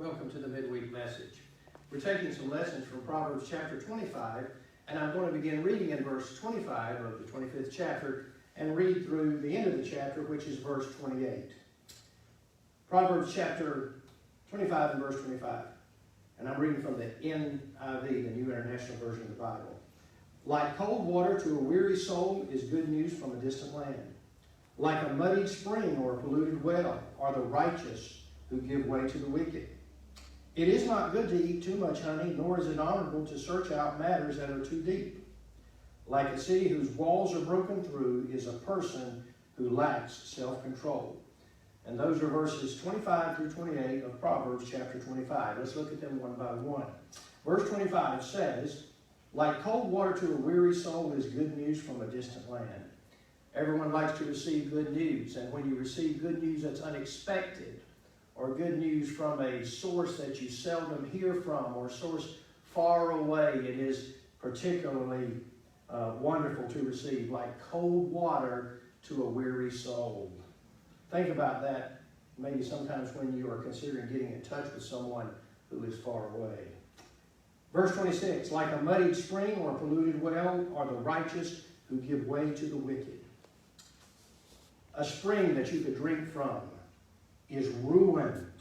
Welcome to the Midweek message. We're taking some lessons from Proverbs chapter 25, and I'm going to begin reading in verse 25 of the 25th chapter and read through the end of the chapter, which is verse 28. Proverbs chapter 25 and verse 25. And I'm reading from the NIV, the New International Version of the Bible. Like cold water to a weary soul is good news from a distant land. Like a muddied spring or a polluted well are the righteous who give way to the wicked. It is not good to eat too much honey, nor is it honorable to search out matters that are too deep. Like a city whose walls are broken through is a person who lacks self-control. And those are verses 25 through 28 of Proverbs chapter 25. Let's look at them one by one. Verse 25 says, like cold water to a weary soul is good news from a distant land. Everyone likes to receive good news, and when you receive good news that's unexpected, or good news from a source that you seldom hear from, or a source far away, it is particularly wonderful to receive, like cold water to a weary soul. Think about that maybe sometimes when you are considering getting in touch with someone who is far away. Verse 26, like a muddied spring or a polluted well are the righteous who give way to the wicked. A spring that you could drink from is ruined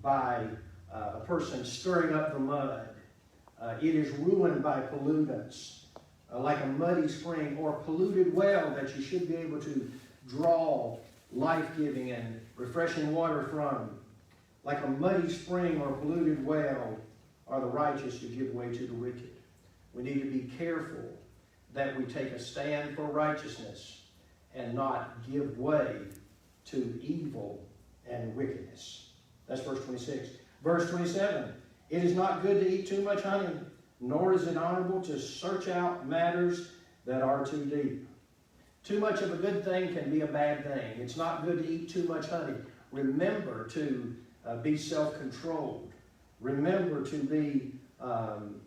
by a person stirring up the mud. It is ruined by pollutants. Like a muddy spring or polluted well that you should be able to draw life-giving and refreshing water from. Like a muddy spring or polluted well are the righteous who give way to the wicked. We need to be careful that we take a stand for righteousness and not give way to evil and wickedness. That's verse 26. Verse 27, it is not good to eat too much honey, nor is it honorable to search out matters that are too deep. Too much of a good thing can be a bad thing. It's not good to eat too much honey. Remember to be self-controlled. Remember to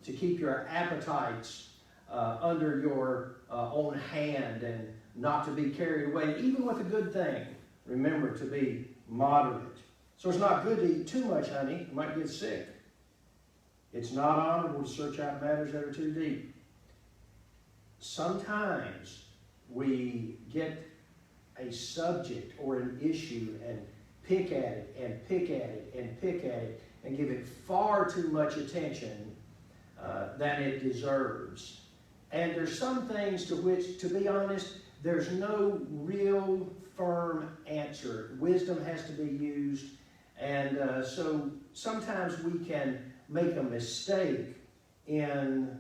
keep your appetites under your own hand and not to be carried away, even with a good thing. Remember to be moderate. So it's not good to eat too much honey. You might get sick. It's not honorable to search out matters that are too deep. Sometimes we get a subject or an issue and pick at it and pick at it and pick at it and give it far too much attention than it deserves. And there's some things to which, to be honest, there's no real firm answer. Wisdom has to be used. And so sometimes we can make a mistake in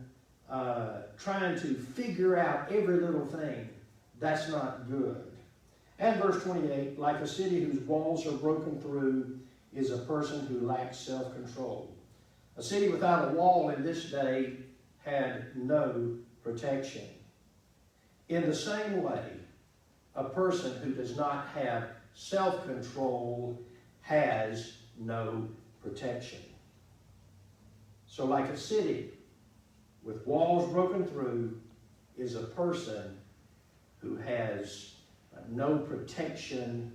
trying to figure out every little thing. That's not good. And verse 28, like a city whose walls are broken through is a person who lacks self-control. A city without a wall in this day had no protection. In the same way, a person who does not have self-control has no protection. So like a city with walls broken through is a person who has no protection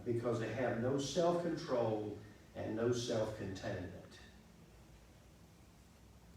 because they have no self-control and no self-containment.